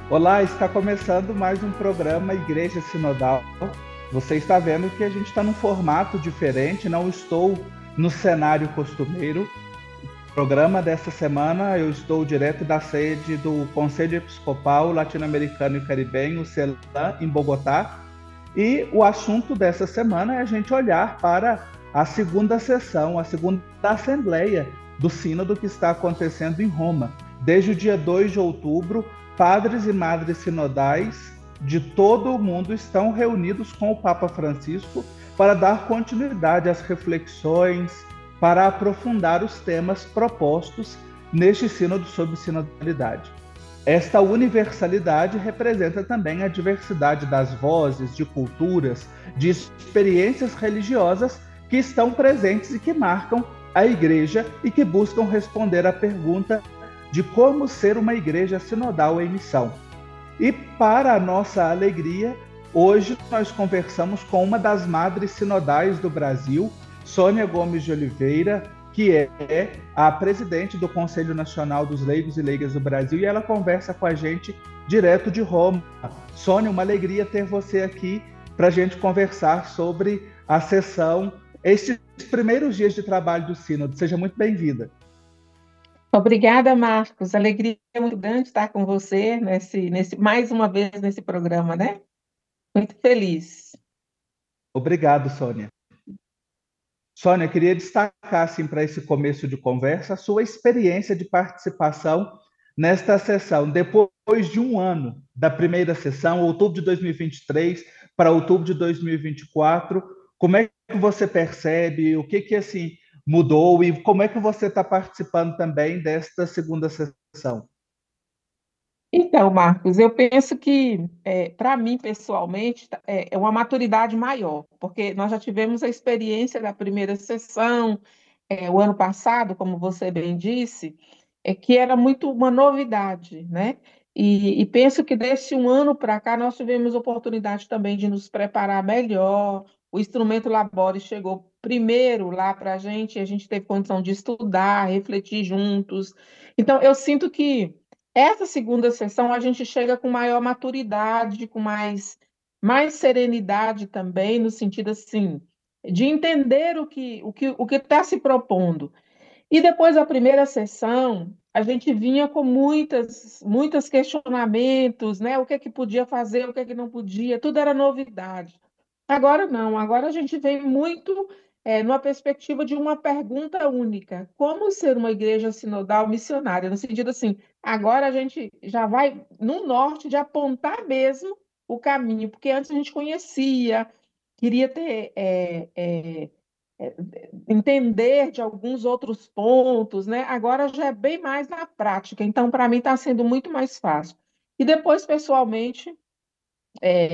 Olá, está começando mais um programa Igreja Sinodal. Você está vendo que a gente está num formato diferente, não estou no cenário costumeiro. O programa dessa semana eu estou direto da sede do Conselho Episcopal Latino-Americano e Caribenho, o CELAM, em Bogotá. E o assunto dessa semana é a gente olhar para a segunda sessão, a segunda assembleia do Sínodo que está acontecendo em Roma. Desde o dia 2 de outubro, padres e madres sinodais de todo o mundo estão reunidos com o Papa Francisco para dar continuidade às reflexões, para aprofundar os temas propostos neste sínodo sobre sinodalidade. Esta universalidade representa também a diversidade das vozes, de culturas, de experiências religiosas que estão presentes e que marcam a igreja e que buscam responder à pergunta de como ser uma igreja sinodal em missão. E para a nossa alegria, hoje nós conversamos com uma das madres sinodais do Brasil, Sônia Gomes de Oliveira, que é a presidente do Conselho Nacional dos Leigos e Leigas do Brasil, e ela conversa com a gente direto de Roma. Sônia, uma alegria ter você aqui para a gente conversar sobre a sessão, estes primeiros dias de trabalho do Sínodo. Seja muito bem-vinda. Obrigada, Marcos. Alegria muito grande estar com você mais uma vez nesse programa, né? Muito feliz. Obrigado, Sônia. Sônia, eu queria destacar, assim, para esse começo de conversa, a sua experiência de participação nesta sessão, depois de um ano da primeira sessão, outubro de 2023 para outubro de 2024, como é que você percebe, o que assim, mudou e como é que você está participando também desta segunda sessão? Então, Marcos, eu penso que, para mim, pessoalmente, é uma maturidade maior, porque nós já tivemos a experiência da primeira sessão, o ano passado, como você bem disse, que era muito uma novidade, né? E penso que desse um ano para cá nós tivemos oportunidade também de nos preparar melhor. O instrumento Labore chegou primeiro lá para a gente teve condição de estudar, refletir juntos. Então, eu sinto que essa segunda sessão a gente chega com maior maturidade, com mais serenidade também, no sentido assim, de entender o que está se propondo. E depois da primeira sessão, a gente vinha com muitos questionamentos, né? O que é que podia fazer, o que é que não podia, tudo era novidade. Agora não, agora a gente vem muito numa perspectiva de uma pergunta única: como ser uma igreja sinodal missionária? No sentido assim, agora a gente já vai no norte de apontar mesmo o caminho, porque antes a gente conhecia, queria ter entender de alguns outros pontos, né? Agora já é bem mais na prática, então para mim está sendo muito mais fácil. E depois, pessoalmente,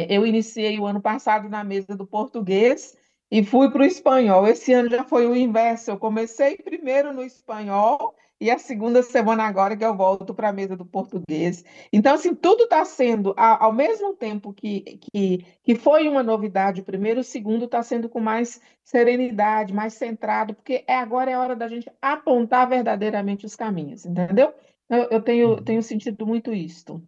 eu iniciei o ano passado na mesa do português e fui para o espanhol. Esse ano já foi o inverso. Eu comecei primeiro no espanhol e a segunda semana agora que eu volto para a mesa do português. Então, assim, tudo está sendo, ao mesmo tempo que foi uma novidade, o primeiro, o segundo está sendo com mais serenidade, mais centrado, porque agora é hora da gente apontar verdadeiramente os caminhos, entendeu? Eu tenho sentido muito isto.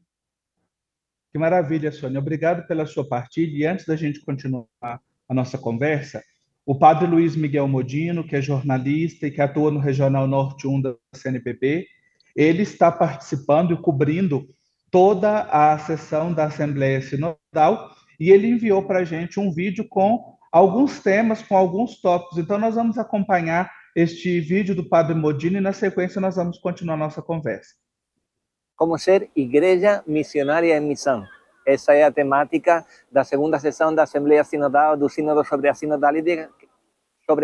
Que maravilha, Sônia. Obrigado pela sua partilha. E antes da gente continuar a nossa conversa, o padre Luiz Miguel Modino, que é jornalista e que atua no Regional Norte 1 da CNBB, ele está participando e cobrindo toda a sessão da Assembleia Sinodal e ele enviou para a gente um vídeo com alguns temas, com alguns tópicos. Então, nós vamos acompanhar este vídeo do padre Modino e, na sequência, nós vamos continuar a nossa conversa. Como ser igreja missionária em missão. Essa é a temática da segunda sessão da Assembleia Sinodal, do Sínodo sobre a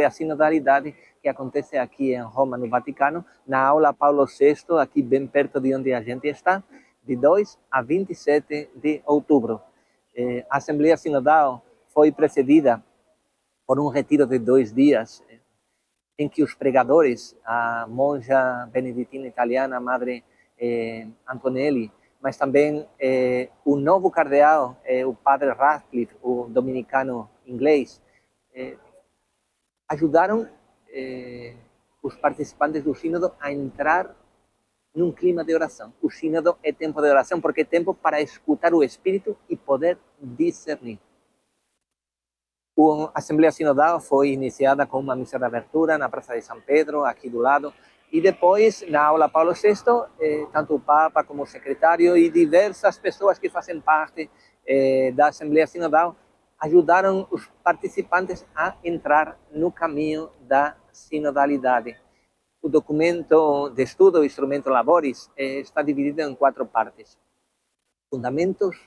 sinodalidade que acontece aqui em Roma, no Vaticano, na aula Paulo VI, aqui bem perto de onde a gente está, de 2 a 27 de outubro. A Assembleia Sinodal foi precedida por um retiro de 2 dias, em que os pregadores, a monja beneditina italiana, Madre Antonelli, mas também o novo cardeal, o padre Radcliffe, o dominicano inglês, ajudaram os participantes do sínodo a entrar num clima de oração. O sínodo é tempo de oração, porque é tempo para escutar o Espírito e poder discernir. A Assembleia Sinodal foi iniciada com uma missa de abertura na Praça de São Pedro, aqui do lado, e depois, na aula Paulo VI, tanto o Papa como o secretário e diversas pessoas que fazem parte da Assembleia Sinodal ajudaram os participantes a entrar no caminho da sinodalidade. O documento de estudo, o Instrumento Laboris, está dividido em 4 partes. Fundamentos,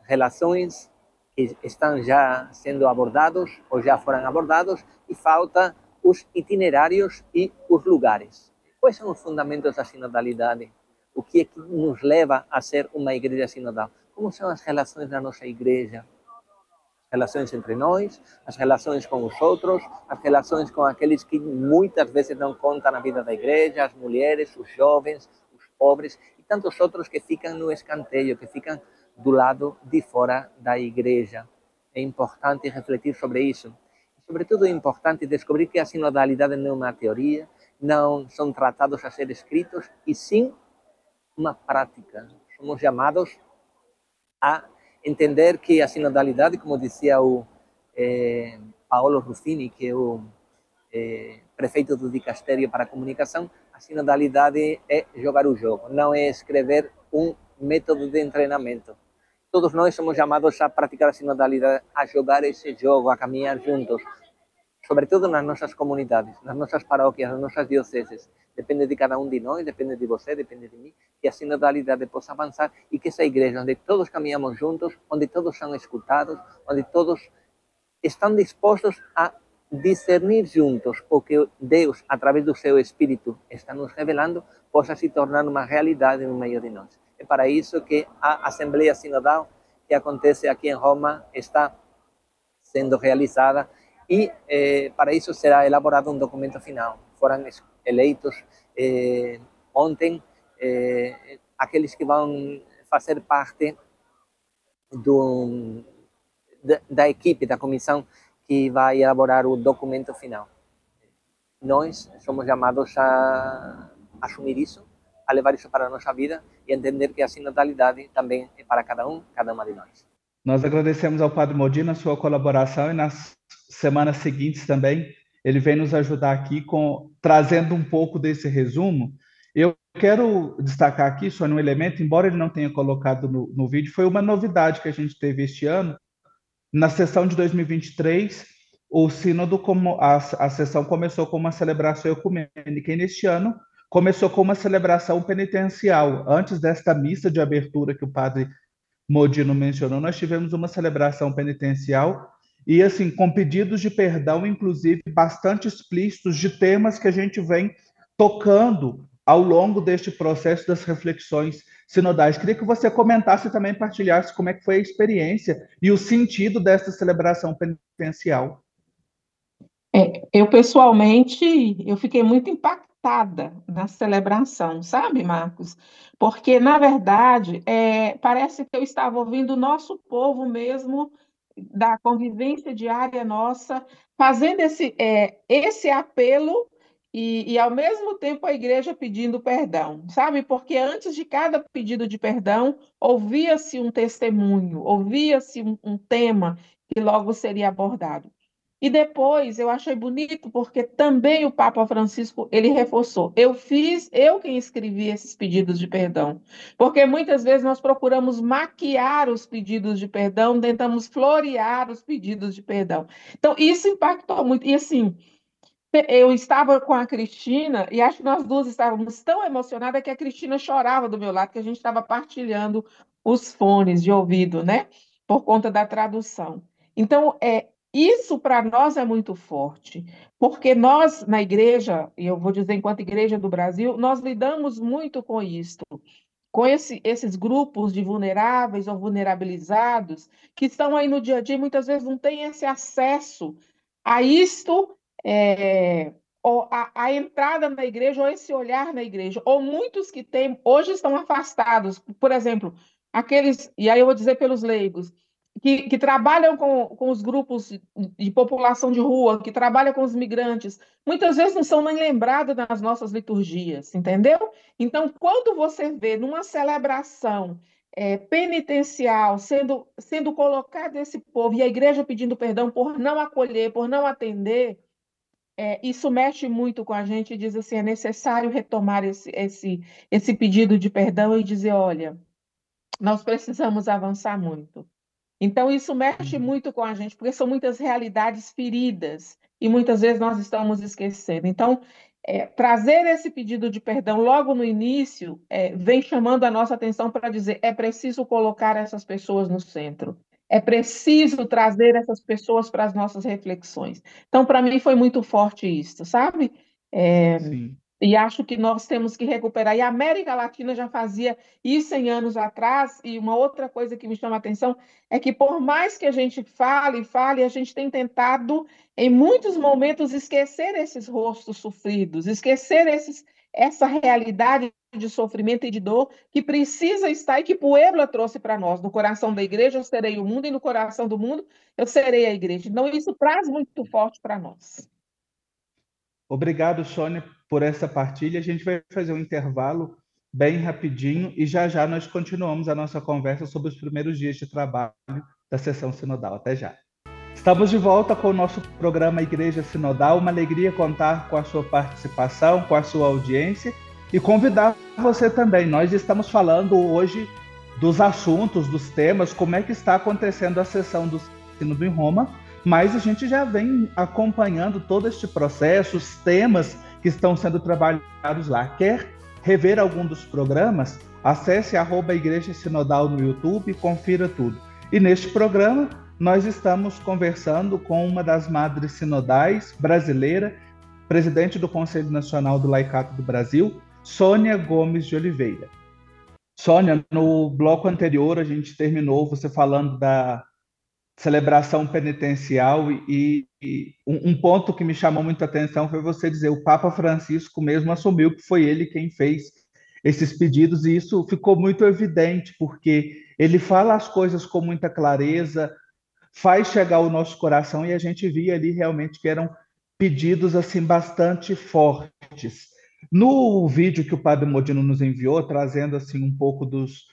relações que estão já sendo abordados ou já foram abordados, e falta os itinerários e os lugares. Quais são os fundamentos da sinodalidade? O que é que nos leva a ser uma igreja sinodal? Como são as relações da nossa igreja? Relações entre nós, as relações com os outros, as relações com aqueles que muitas vezes não contam na vida da igreja, as mulheres, os jovens, os pobres e tantos outros que ficam no escanteio, que ficam do lado de fora da igreja. É importante refletir sobre isso. Sobretudo é importante descobrir que a sinodalidade não é uma teoria, não são tratados a ser escritos, e sim uma prática. Somos chamados a entender que a sinodalidade, como dizia o Paolo Ruffini, que é o prefeito do Dicastério para a Comunicação, a sinodalidade é jogar o jogo, não é escrever um método de treinamento. Todos nós somos chamados a praticar a sinodalidade, a jogar esse jogo, a caminhar juntos, sobretudo nas nossas comunidades, nas nossas paróquias, nas nossas dioceses. Depende de cada um de nós, depende de você, depende de mim, que a sinodalidade possa avançar e que essa igreja, onde todos caminhamos juntos, onde todos são escutados, onde todos estão dispostos a discernir juntos o que Deus, através do seu Espírito, está nos revelando, possa se tornar uma realidade no meio de nós. É para isso que a Assembleia Sinodal, que acontece aqui em Roma, está sendo realizada, e para isso será elaborado um documento final. Foram eleitos ontem aqueles que vão fazer parte da equipe, da comissão que vai elaborar o documento final. Nós somos chamados a assumir isso, a levar isso para a nossa vida e entender que a sinodalidade também é para cada uma de nós. Nós agradecemos ao Padre Modino a sua colaboração, e nas semanas seguintes também ele vem nos ajudar aqui trazendo um pouco desse resumo. Eu quero destacar aqui só um elemento, embora ele não tenha colocado no vídeo, foi uma novidade que a gente teve este ano. Na sessão de 2023, o sínodo, a sessão começou com uma celebração ecumênica, e neste ano começou com uma celebração penitencial. Antes desta missa de abertura que o Padre Modino mencionou, nós tivemos uma celebração penitencial, e assim, com pedidos de perdão, inclusive, bastante explícitos, de temas que a gente vem tocando ao longo deste processo das reflexões sinodais. Queria que você comentasse e também partilhasse como é que foi a experiência e o sentido dessa celebração penitencial. Eu, pessoalmente, eu fiquei muito impactada na celebração, sabe, Marcos? Porque, na verdade, parece que eu estava ouvindo o nosso povo mesmo, da convivência diária nossa, fazendo esse apelo e, ao mesmo tempo, a igreja pedindo perdão, sabe? Porque antes de cada pedido de perdão, ouvia-se um testemunho, ouvia-se um tema que logo seria abordado. E depois eu achei bonito porque também o Papa Francisco, ele reforçou. Eu quem escrevi esses pedidos de perdão. Porque muitas vezes nós procuramos maquiar os pedidos de perdão, tentamos florear os pedidos de perdão. Então, isso impactou muito. E assim, eu estava com a Cristina e acho que nós duas estávamos tão emocionadas que a Cristina chorava do meu lado, que a gente estava partilhando os fones de ouvido, né? Por conta da tradução. Então, isso para nós é muito forte, porque nós, na igreja, e eu vou dizer enquanto igreja do Brasil, nós lidamos muito com isso, com esses grupos de vulneráveis ou vulnerabilizados que estão aí no dia a dia, muitas vezes não têm esse acesso a isto, ou a entrada na igreja, ou esse olhar na igreja, ou muitos que têm, hoje estão afastados, por exemplo, aqueles, e aí eu vou dizer pelos leigos, que trabalham com os grupos de população de rua, que trabalham com os migrantes, muitas vezes não são nem lembrados nas nossas liturgias, entendeu? Então, quando você vê numa celebração penitencial sendo colocado esse povo e a igreja pedindo perdão por não acolher, por não atender, isso mexe muito com a gente e diz assim, é necessário retomar esse pedido de perdão e dizer, olha, nós precisamos avançar muito. Então, isso mexe Uhum. muito com a gente, porque são muitas realidades feridas e muitas vezes nós estamos esquecendo. Então, trazer esse pedido de perdão logo no início vem chamando a nossa atenção para dizer é preciso colocar essas pessoas no centro, é preciso trazer essas pessoas para as nossas reflexões. Então, para mim, foi muito forte isso, sabe? É, Sim. e acho que nós temos que recuperar. E a América Latina já fazia isso 100 anos atrás. E uma outra coisa que me chama a atenção é que, por mais que a gente fale, a gente tem tentado, em muitos momentos, esquecer esses rostos sofridos, esquecer essa realidade de sofrimento e de dor que precisa estar e que Puebla trouxe para nós. No coração da igreja eu serei o mundo e no coração do mundo eu serei a igreja. Então, isso traz muito forte para nós. Obrigado, Sônia, por essa partilha. A gente vai fazer um intervalo bem rapidinho e já já nós continuamos a nossa conversa sobre os primeiros dias de trabalho da sessão sinodal. Até já. Estamos de volta com o nosso programa Igreja Sinodal. Uma alegria contar com a sua participação, com a sua audiência e convidar você também. Nós estamos falando hoje dos assuntos, dos temas, como é que está acontecendo a sessão do Sínodo em Roma, mas a gente já vem acompanhando todo este processo, os temas que estão sendo trabalhados lá. Quer rever algum dos programas? Acesse @Igreja Sinodal no YouTube e confira tudo. E neste programa, nós estamos conversando com uma das madres sinodais brasileira, presidente do Conselho Nacional do Laicato do Brasil, Sônia Gomes de Oliveira. Sônia, no bloco anterior a gente terminou você falando da celebração penitencial e um ponto que me chamou muita atenção foi você dizer o Papa Francisco mesmo assumiu que foi ele quem fez esses pedidos e isso ficou muito evidente porque ele fala as coisas com muita clareza, faz chegar ao nosso coração e a gente via ali realmente que eram pedidos assim bastante fortes. No vídeo que o Padre Modino nos enviou, trazendo assim um pouco dos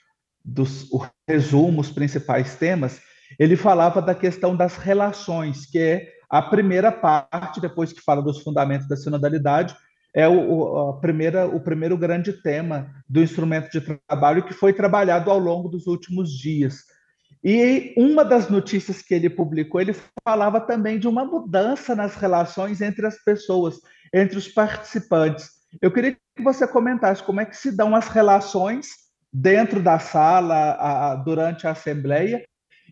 resumos, principais temas, ele falava da questão das relações, que é a primeira parte, depois que fala dos fundamentos da sinodalidade, é o primeiro grande tema do instrumento de trabalho que foi trabalhado ao longo dos últimos dias. E uma das notícias que ele publicou, ele falava também de uma mudança nas relações entre as pessoas, entre os participantes. Eu queria que você comentasse como é que se dão as relações dentro da sala, durante a assembleia,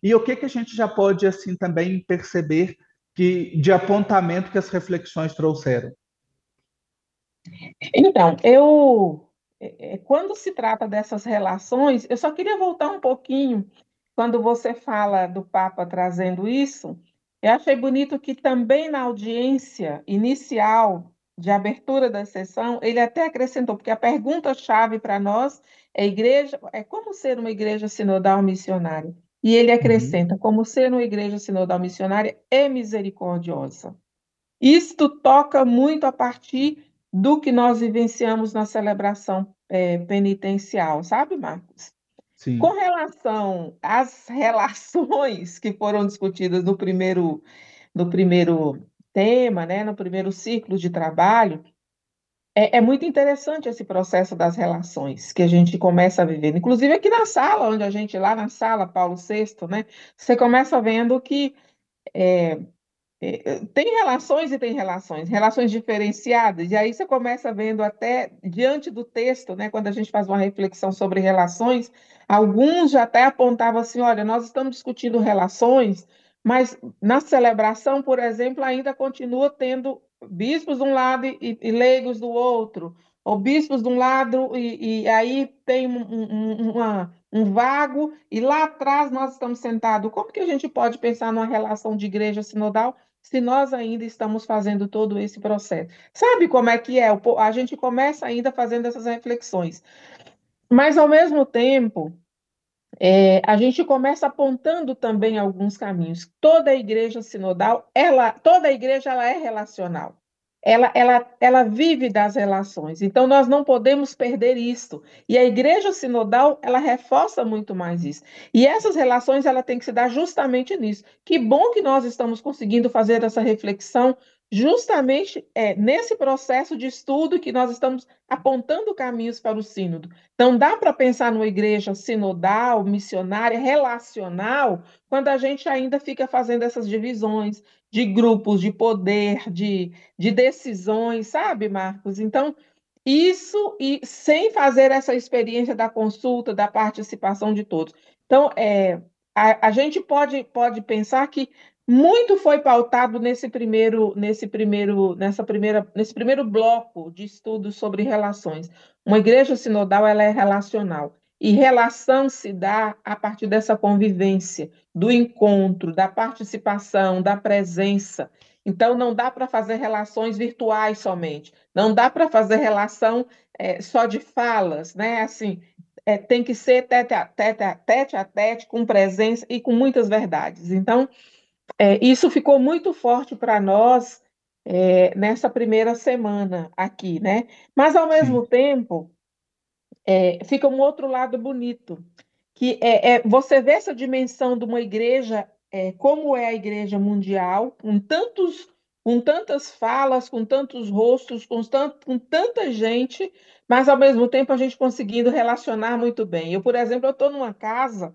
e o que que a gente já pode assim também perceber de apontamento que as reflexões trouxeram. Então, quando se trata dessas relações, eu só queria voltar um pouquinho, quando você fala do Papa trazendo isso, eu achei bonito que também na audiência inicial de abertura da sessão, ele até acrescentou, porque a pergunta-chave para nós é como ser uma igreja sinodal missionária? E ele Uhum. acrescenta, como ser uma igreja sinodal missionária e misericordiosa. Isto toca muito a partir do que nós vivenciamos na celebração penitencial, sabe, Marcos? Com Sim, relação às relações que foram discutidas no primeiro tema, né, no primeiro ciclo de trabalho, é muito interessante esse processo das relações que a gente começa a viver. Inclusive aqui na sala, onde a gente, lá na sala Paulo VI, né, você começa vendo que tem relações e tem relações, relações diferenciadas, e aí você começa vendo até diante do texto, né, quando a gente faz uma reflexão sobre relações, alguns já até apontavam assim, olha, nós estamos discutindo relações, mas na celebração, por exemplo, ainda continua tendo bispos de um lado e leigos do outro, ou bispos de um lado e aí tem um vago, e lá atrás nós estamos sentados. Como que a gente pode pensar numa relação de igreja sinodal se nós ainda estamos fazendo todo esse processo? Sabe como é que é? A gente começa ainda fazendo essas reflexões, mas ao mesmo tempo, A gente começa apontando também alguns caminhos. Toda igreja sinodal, toda igreja ela é relacional. Ela vive das relações. Então, nós não podemos perder isso. E a igreja sinodal, ela reforça muito mais isso. E essas relações, ela tem que se dar justamente nisso. Que bom que nós estamos conseguindo fazer essa reflexão justamente nesse processo de estudo que nós estamos apontando caminhos para o sínodo. Então, dá para pensar numa igreja sinodal, missionária, relacional, quando a gente ainda fica fazendo essas divisões de grupos, de poder, de decisões, sabe, Marcos? Então, isso e sem fazer essa experiência da consulta, da participação de todos. Então, a gente pode pensar que muito foi pautado nesse primeiro bloco de estudos sobre relações. Uma igreja sinodal ela é relacional. E relação se dá a partir dessa convivência, do encontro, da participação, da presença. Então, não dá para fazer relações virtuais somente, não dá para fazer relação só de falas, né? Assim, tem que ser tete a tete, com presença e com muitas verdades. Então, isso ficou muito forte para nós nessa primeira semana aqui, né? Mas, ao mesmo Sim. tempo, fica um outro lado bonito, que você vê essa dimensão de uma igreja, como é a igreja mundial, com tantas falas, com tantos rostos, com tanta gente, mas ao mesmo tempo a gente conseguindo relacionar muito bem. Eu, por exemplo, eu estou numa casa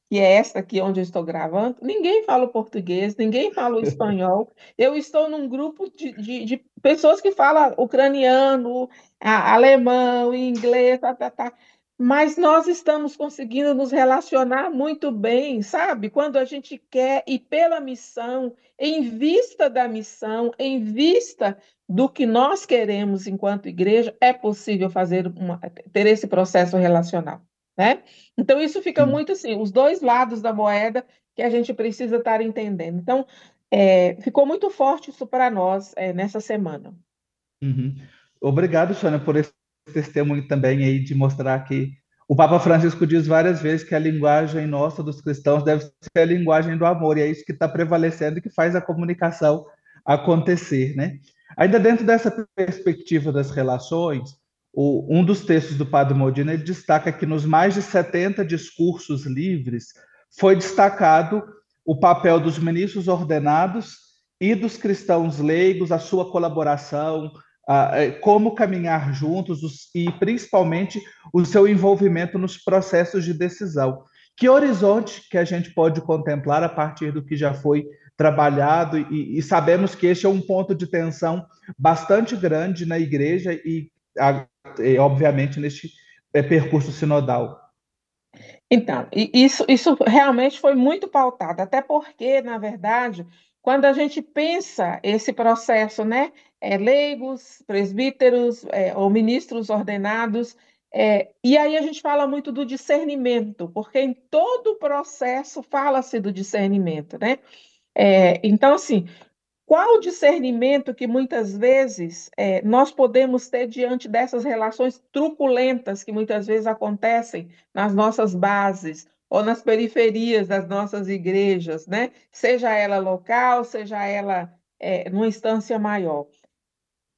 que é esta aqui onde eu estou gravando, ninguém fala o português, ninguém fala o espanhol. Eu estou num grupo de pessoas que falam ucraniano, alemão, inglês, tá. Mas nós estamos conseguindo nos relacionar muito bem, sabe? Quando a gente quer ir pela missão, em vista da missão, em vista do que nós queremos enquanto igreja, é possível ter esse processo relacional, né? Então, isso fica Sim. muito assim, os dois lados da moeda que a gente precisa estar entendendo. Então, ficou muito forte isso para nós nessa semana. Uhum. Obrigado, Sônia, por esse testemunho também aí de mostrar que o Papa Francisco diz várias vezes que a linguagem nossa dos cristãos deve ser a linguagem do amor, e é isso que está prevalecendo e que faz a comunicação acontecer, né? Ainda dentro dessa perspectiva das relações, um dos textos do Padre Modena ele destaca que nos mais de 70 discursos livres foi destacado o papel dos ministros ordenados e dos cristãos leigos, a sua colaboração, como caminhar juntos e principalmente o seu envolvimento nos processos de decisão. Que horizonte que a gente pode contemplar a partir do que já foi trabalhado e sabemos que este é um ponto de tensão bastante grande na igreja e obviamente neste percurso sinodal. Então, isso realmente foi muito pautado, até porque, na verdade, quando a gente pensa esse processo, né, leigos, presbíteros, ou ministros ordenados, e aí a gente fala muito do discernimento, porque em todo o processo fala-se do discernimento, né? Então, assim, qual o discernimento que muitas vezes nós podemos ter diante dessas relações truculentas que muitas vezes acontecem nas nossas bases ou nas periferias das nossas igrejas, né? Seja ela local, seja ela numa instância maior.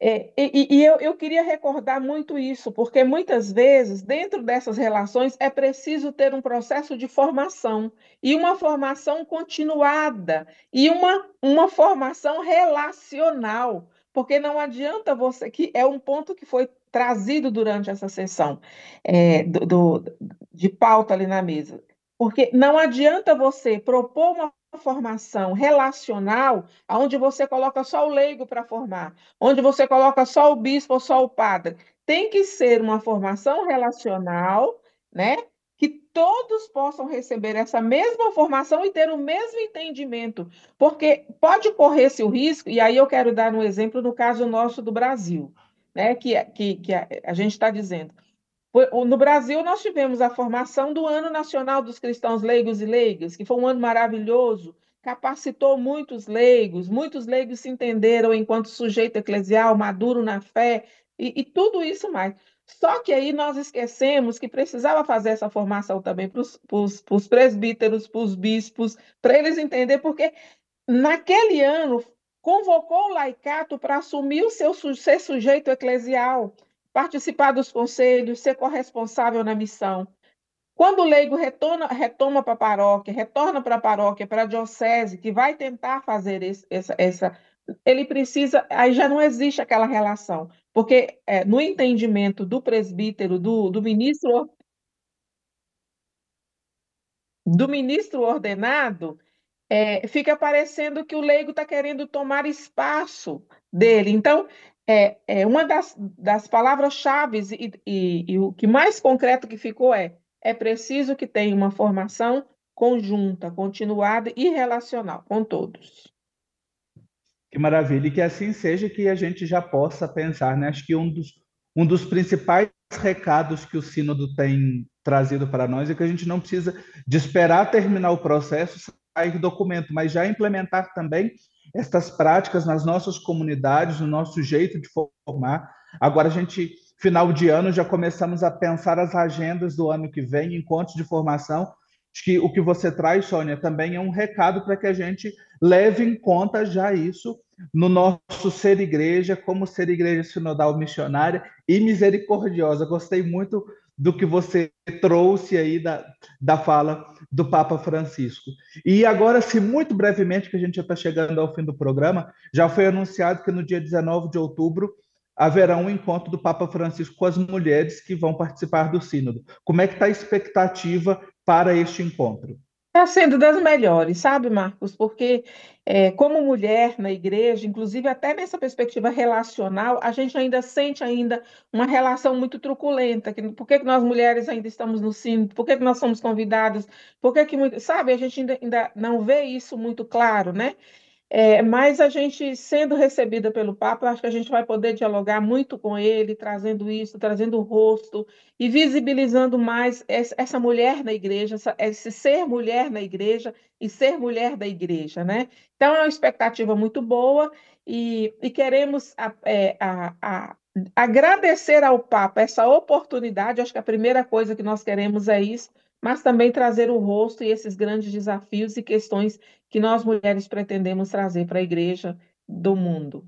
Eu queria recordar muito isso, porque muitas vezes, dentro dessas relações, é preciso ter um processo de formação, e uma formação continuada, e uma formação relacional, porque não adianta que é um ponto que foi trazido durante essa sessão de pauta ali na mesa, porque não adianta você propor uma formação relacional, onde você coloca só o leigo para formar, onde você coloca só o bispo ou só o padre. Tem que ser uma formação relacional, né? Que todos possam receber essa mesma formação e ter o mesmo entendimento, porque pode correr-se o risco, e aí eu quero dar um exemplo no caso nosso do Brasil, né? Que a gente está dizendo. No Brasil, nós tivemos a formação do Ano Nacional dos Cristãos Leigos e Leigas, que foi um ano maravilhoso, capacitou muitos leigos se entenderam enquanto sujeito eclesial, maduro na fé, e tudo isso mais. Só que aí nós esquecemos que precisava fazer essa formação também para os presbíteros, para os bispos, para eles entenderem, porque naquele ano convocou o laicato para assumir ser sujeito eclesial, participar dos conselhos, ser corresponsável na missão. Quando o leigo retoma para a paróquia, retorna para a paróquia, para a diocese, que vai tentar fazer ele precisa, aí já não existe aquela relação, porque no entendimento do presbítero, do ministro ordenado, fica parecendo que o leigo está querendo tomar espaço dele. Então, uma das palavras-chave e o que mais concreto que ficou é preciso que tenha uma formação conjunta, continuada e relacional com todos. Que maravilha, e que assim seja, que a gente já possa pensar, né? Acho que um dos principais recados que o Sínodo tem trazido para nós é que a gente não precisa de esperar terminar o processo, sair documento, mas já implementar também estas práticas nas nossas comunidades, no nosso jeito de formar. Agora a gente, final de ano, já começamos a pensar as agendas do ano que vem, encontros de formação. Acho que o que você traz, Sônia, também é um recado para que a gente leve em conta já isso no nosso ser igreja, como ser igreja sinodal missionária e misericordiosa. Gostei muito do que você trouxe aí da fala do Papa Francisco. E agora, se muito brevemente, que a gente já está chegando ao fim do programa, já foi anunciado que no dia 19 de outubro haverá um encontro do Papa Francisco com as mulheres que vão participar do sínodo. Como é que está a expectativa para este encontro? Está sendo das melhores, sabe, Marcos? Porque, como mulher na igreja, inclusive até nessa perspectiva relacional, a gente ainda sente uma relação muito truculenta. Por que nós mulheres ainda estamos no sínodo? Por que nós somos convidadas? Sabe, a gente ainda não vê isso muito claro, né? Mas a gente, sendo recebida pelo Papa, eu acho que a gente vai poder dialogar muito com ele, trazendo isso, trazendo o rosto e visibilizando mais essa mulher na igreja, esse ser mulher na igreja e ser mulher da igreja, né? Então, é uma expectativa muito boa e queremos agradecer ao Papa essa oportunidade. Acho que a primeira coisa que nós queremos é isso, mas também trazer o rosto e esses grandes desafios e questões que nós mulheres pretendemos trazer para a igreja do mundo.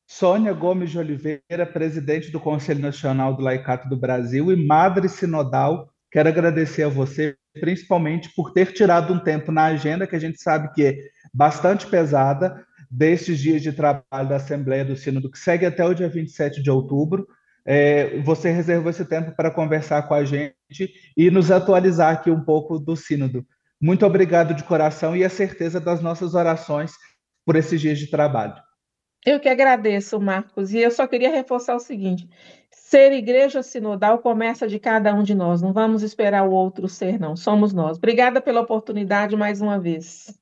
Sônia Gomes de Oliveira, presidente do Conselho Nacional do Laicato do Brasil e madre sinodal, quero agradecer a você, principalmente por ter tirado um tempo na agenda, que a gente sabe que é bastante pesada, destes dias de trabalho da Assembleia do Sínodo, que segue até o dia 27 de outubro. Você reservou esse tempo para conversar com a gente e nos atualizar aqui um pouco do Sínodo. Muito obrigado de coração e a certeza das nossas orações por esses dias de trabalho. Eu que agradeço, Marcos, e eu só queria reforçar o seguinte: ser igreja sinodal começa de cada um de nós, não vamos esperar o outro ser, não, somos nós. Obrigada pela oportunidade mais uma vez.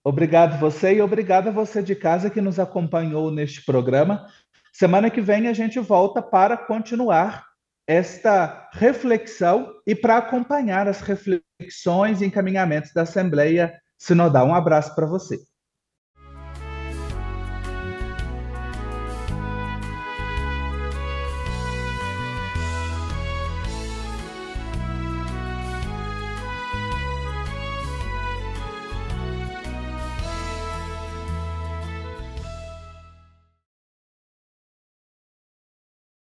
Obrigado você e obrigado a você de casa que nos acompanhou neste programa. Semana que vem a gente volta para continuar esta reflexão e para acompanhar as reflexões e encaminhamentos da Assembleia Sinodal. Um abraço para você.